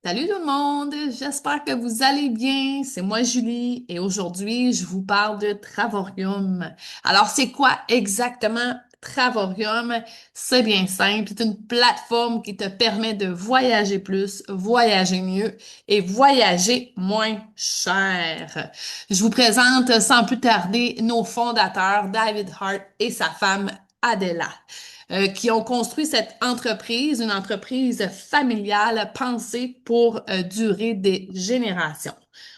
Salut tout le monde, j'espère que vous allez bien. C'est moi Julie et aujourd'hui je vous parle de Travorium. Alors c'est quoi exactement Travorium? C'est bien simple, c'est une plateforme qui te permet de voyager plus, voyager mieux et voyager moins cher. Je vous présente sans plus tarder nos fondateurs David Hart et sa femme Adela qui ont construit cette entreprise, une entreprise familiale pensée pour durer des générations.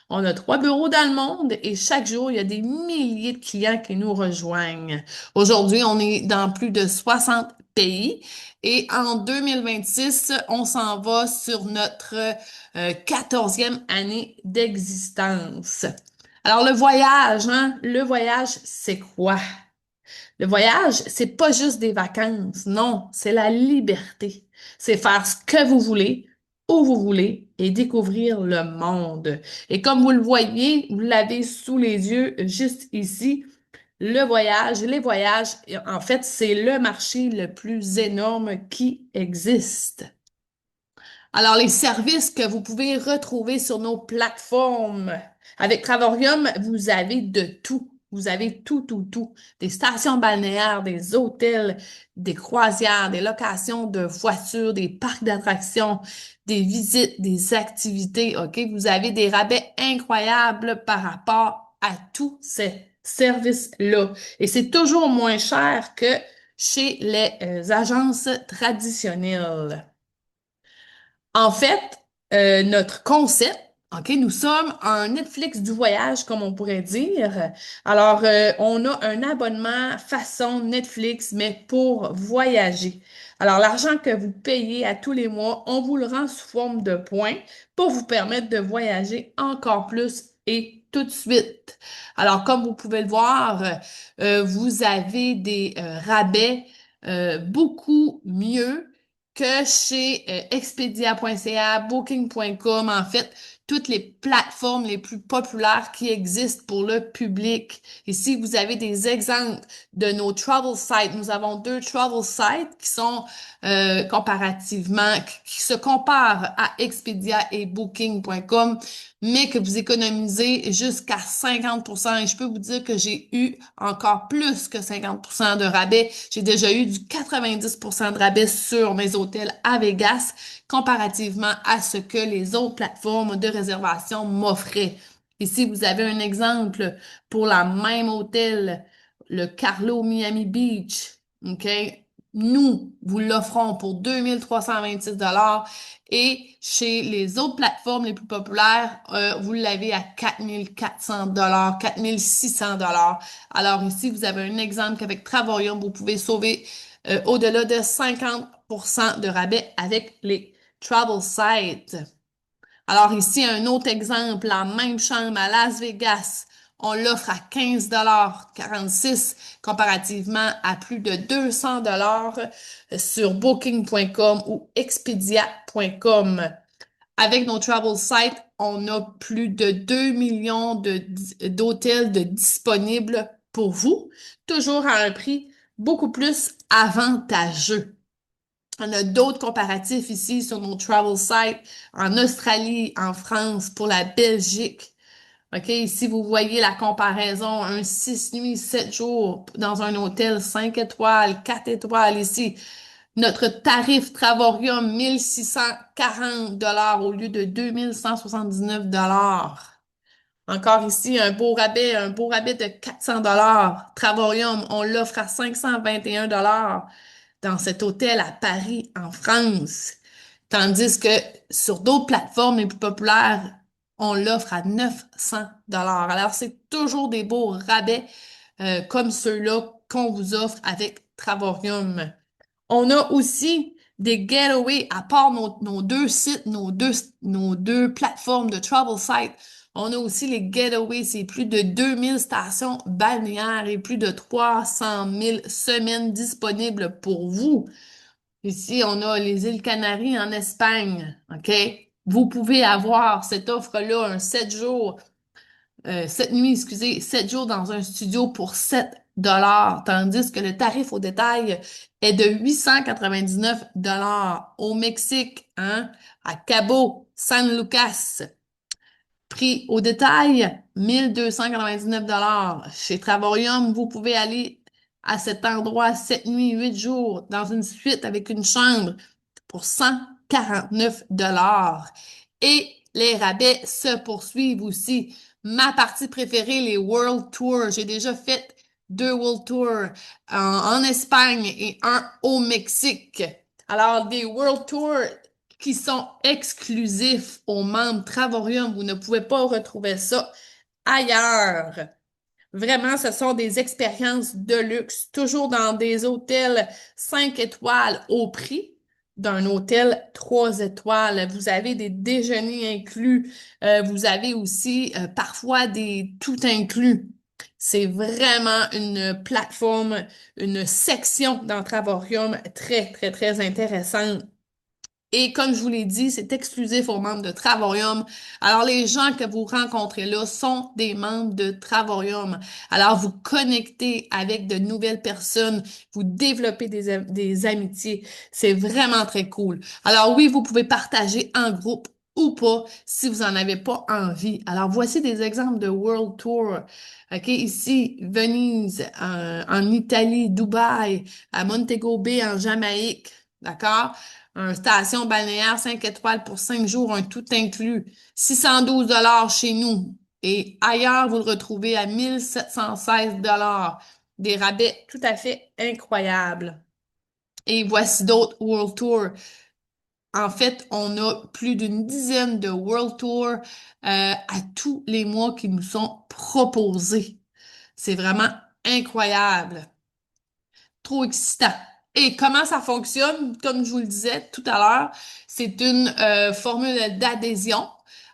On a 3 bureaux dans le monde et chaque jour, il y a des milliers de clients qui nous rejoignent. Aujourd'hui, on est dans plus de 60 pays et en 2026, on s'en va sur notre 14e année d'existence. Alors, le voyage, hein? Le voyage, c'est quoi? Le voyage, c'est pas juste des vacances, non, c'est la liberté. C'est faire ce que vous voulez, où vous voulez et découvrir le monde. Et comme vous le voyez, vous l'avez sous les yeux juste ici, le voyage, les voyages, en fait, c'est le marché le plus énorme qui existe. Alors, les services que vous pouvez retrouver sur nos plateformes. Avec Travorium, vous avez de tout. Vous avez tout, tout, tout. Des stations balnéaires, des hôtels, des croisières, des locations de voitures, des parcs d'attractions, des visites, des activités. OK? Vous avez des rabais incroyables par rapport à tous ces services-là. Et c'est toujours moins cher que chez les agences traditionnelles. En fait, notre concept, OK, nous sommes un Netflix du voyage, comme on pourrait dire. Alors, on a un abonnement façon Netflix, mais pour voyager. Alors, l'argent que vous payez à tous les mois, on vous le rend sous forme de points pour vous permettre de voyager encore plus et tout de suite. Alors, comme vous pouvez le voir, vous avez des rabais beaucoup mieux que chez Expedia.ca, Booking.com, en fait, toutes les plateformes les plus populaires qui existent pour le public. Ici, vous avez des exemples de nos travel sites. Nous avons 2 travel sites qui sont comparativement, qui se comparent à Expedia et Booking.com, mais que vous économisez jusqu'à 50%. Et je peux vous dire que j'ai eu encore plus que 50% de rabais. J'ai déjà eu du 90% de rabais sur mes hôtels à Vegas comparativement à ce que les autres plateformes de réservation m'offraient. Ici, vous avez un exemple pour la même hôtel, le Carlo Miami Beach. OK? Nous, vous l'offrons pour 2 326 et chez les autres plateformes les plus populaires, vous l'avez à 4 400 4 600 Alors ici, vous avez un exemple qu'avec Travorium, vous pouvez sauver au-delà de 50% de rabais avec les travel sites. Alors ici, un autre exemple, la même chambre à Las Vegas, on l'offre à 15,46 comparativement à plus de 200 sur Booking.com ou Expedia.com. Avec nos travel sites, on a plus de 2 millions d'hôtels de disponibles pour vous, toujours à un prix beaucoup plus avantageux. On a d'autres comparatifs ici sur nos travel sites en Australie, en France, pour la Belgique. OK, ici, vous voyez la comparaison, un 6 nuits, 7 jours dans un hôtel 5 étoiles, 4 étoiles ici. Notre tarif Travorium, 1 640 au lieu de 2 179 Encore ici, un beau rabais de 400 Travorium, on l'offre à 521 dans cet hôtel à Paris, en France. Tandis que sur d'autres plateformes les plus populaires, on l'offre à 900 Alors, c'est toujours des beaux rabais comme ceux-là qu'on vous offre avec Travorium. On a aussi des getaways, à part nos 2 sites, nos deux plateformes de travel site. On a aussi les getaways, c'est plus de 2 000 stations balnéaires et plus de 300 000 semaines disponibles pour vous. Ici, on a les îles Canaries en Espagne, OK? Vous pouvez avoir cette offre-là, un 7 jours, 7 nuits, excusez, 7 jours dans un studio pour 7 tandis que le tarif au détail est de 899 au Mexique, hein, à Cabo San Lucas. Prix au détail, 1299 Chez Travorium, vous pouvez aller à cet endroit 7 nuits, 8 jours dans une suite avec une chambre pour 149 Et les rabais se poursuivent aussi. Ma partie préférée, les World Tours. J'ai déjà fait 2 World Tours en Espagne et un au Mexique. Alors, des World Tours qui sont exclusifs aux membres Travorium. Vous ne pouvez pas retrouver ça ailleurs. Vraiment, ce sont des expériences de luxe, toujours dans des hôtels 5 étoiles au prix d'un hôtel 3 étoiles. Vous avez des déjeuners inclus. Vous avez aussi parfois des tout inclus. C'est vraiment une plateforme, une section dans Travorium très, très, très intéressante. Et comme je vous l'ai dit, c'est exclusif aux membres de Travorium. Alors, les gens que vous rencontrez là sont des membres de Travorium. Alors, vous connectez avec de nouvelles personnes, vous développez des amitiés. C'est vraiment très cool. Alors, oui, vous pouvez partager en groupe ou pas si vous n'en avez pas envie. Alors, voici des exemples de World Tour. OK, ici, Venise, en Italie, Dubaï, à Montego Bay, en Jamaïque. D'accord? Une station balnéaire 5 étoiles pour 5 jours, un tout inclus. 612 chez nous. Et ailleurs, vous le retrouvez à 1716 Des rabais tout à fait incroyables. Et voici d'autres World Tours. En fait, on a plus d'une dizaine de World Tours à tous les mois qui nous sont proposés. C'est vraiment incroyable. Trop excitant. Et comment ça fonctionne? Comme je vous le disais tout à l'heure, c'est une formule d'adhésion.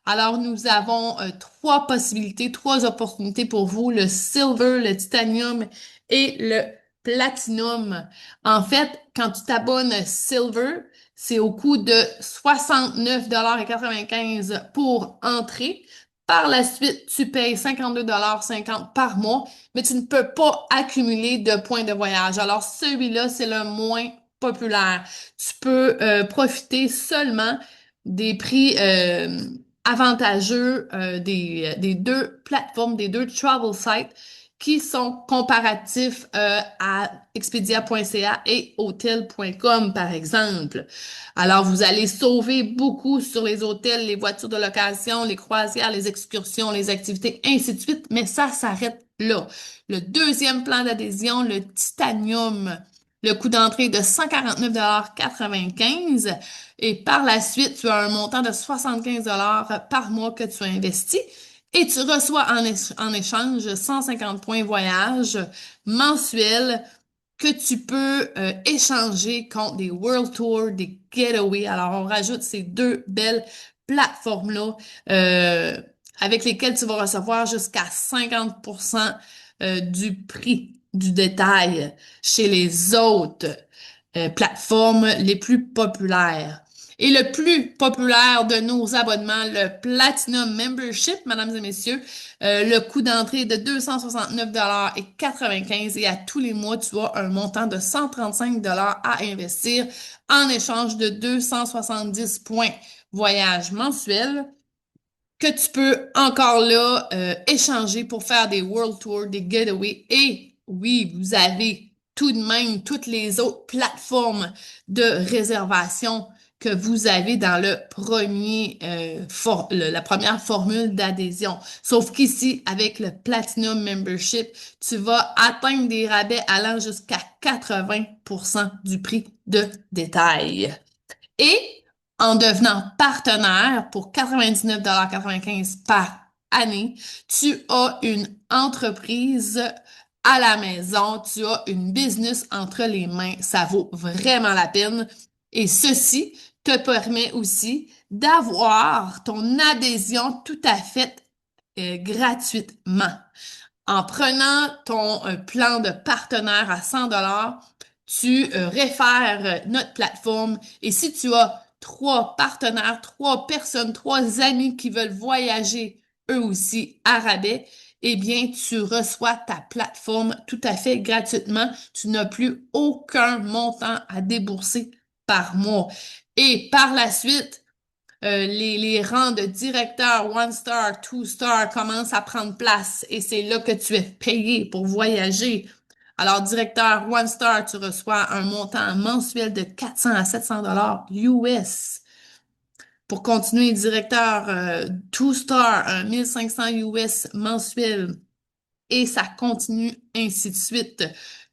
Alors, nous avons trois possibilités, trois opportunités pour vous, le silver, le titanium et le platinum. En fait, quand tu t'abonnes silver, c'est au coût de 69,95 pour entrer. Par la suite, tu payes 52,50 par mois, mais tu ne peux pas accumuler de points de voyage. Alors, celui-là, c'est le moins populaire. Tu peux profiter seulement des prix avantageux des deux plateformes, des deux travel sites qui sont comparatifs à Expedia.ca et Hotel.com, par exemple. Alors, vous allez sauver beaucoup sur les hôtels, les voitures de location, les croisières, les excursions, les activités, ainsi de suite, mais ça s'arrête là. Le deuxième plan d'adhésion, le Titanium, le coût d'entrée est de 149,95 et par la suite, tu as un montant de 75 par mois que tu as investi et tu reçois en échange 150 points voyage mensuels que tu peux échanger contre des World Tours, des Getaway. Alors, on rajoute ces deux belles plateformes-là avec lesquelles tu vas recevoir jusqu'à 50% du prix du détail chez les autres plateformes les plus populaires. Et le plus populaire de nos abonnements, le Platinum Membership, mesdames et messieurs, le coût d'entrée est de 269,95 et à tous les mois, tu as un montant de 135 à investir en échange de 270 points voyage mensuels que tu peux encore là échanger pour faire des World Tours, des Getaways. Et oui, vous avez tout de même toutes les autres plateformes de réservation que vous avez dans le premier, la première formule d'adhésion. Sauf qu'ici, avec le Platinum Membership, tu vas atteindre des rabais allant jusqu'à 80% du prix de détail. Et en devenant partenaire pour 99,95 par année, tu as une entreprise à la maison, tu as une business entre les mains. Ça vaut vraiment la peine. Et ceci te permet aussi d'avoir ton adhésion tout à fait gratuitement. En prenant ton plan de partenaire à 100 tu réfères notre plateforme et si tu as trois partenaires, trois personnes, trois amis qui veulent voyager eux aussi à rabais, eh bien, tu reçois ta plateforme tout à fait gratuitement. Tu n'as plus aucun montant à débourser par mois. Et par la suite, les rangs de directeur one star, two star commencent à prendre place et c'est là que tu es payé pour voyager. Alors, directeur one star, tu reçois un montant mensuel de 400 à 700 dollars US. Pour continuer, directeur two star, 1500 US mensuel. Et ça continue ainsi de suite.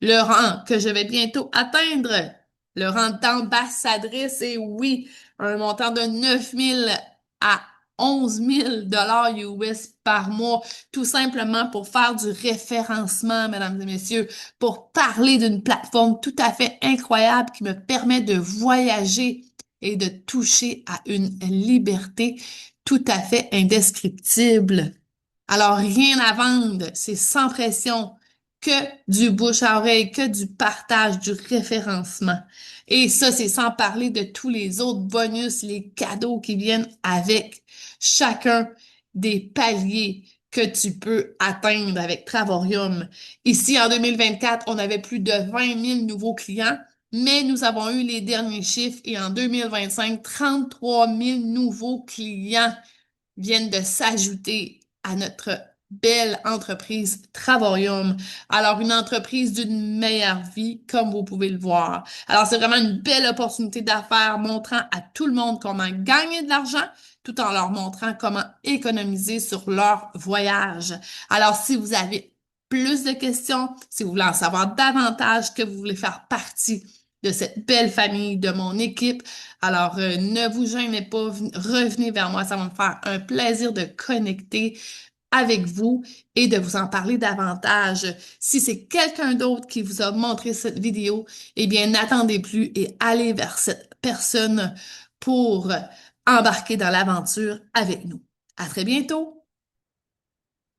Le rang que je vais bientôt atteindre, le rang d'ambassadrice, et oui, un montant de 9 000 à 11 000 dollars US par mois, tout simplement pour faire du référencement, mesdames et messieurs, pour parler d'une plateforme tout à fait incroyable qui me permet de voyager et de toucher à une liberté tout à fait indescriptible. Alors, rien à vendre, c'est sans pression, que du bouche à oreille, que du partage, du référencement. Et ça, c'est sans parler de tous les autres bonus, les cadeaux qui viennent avec chacun des paliers que tu peux atteindre avec Travorium. Ici, en 2024, on avait plus de 20 000 nouveaux clients, mais nous avons eu les derniers chiffres et en 2025, 33 000 nouveaux clients viennent de s'ajouter à notre belle entreprise Travorium. Alors, une entreprise d'une meilleure vie, comme vous pouvez le voir. Alors, c'est vraiment une belle opportunité d'affaires montrant à tout le monde comment gagner de l'argent tout en leur montrant comment économiser sur leur voyage. Alors, si vous avez plus de questions, si vous voulez en savoir davantage, que vous voulez faire partie de cette belle famille, de mon équipe, alors, ne vous gênez pas, revenez vers moi, ça va me faire un plaisir de connecter avec vous et de vous en parler davantage. Si c'est quelqu'un d'autre qui vous a montré cette vidéo, eh bien, n'attendez plus et allez vers cette personne pour embarquer dans l'aventure avec nous. À très bientôt!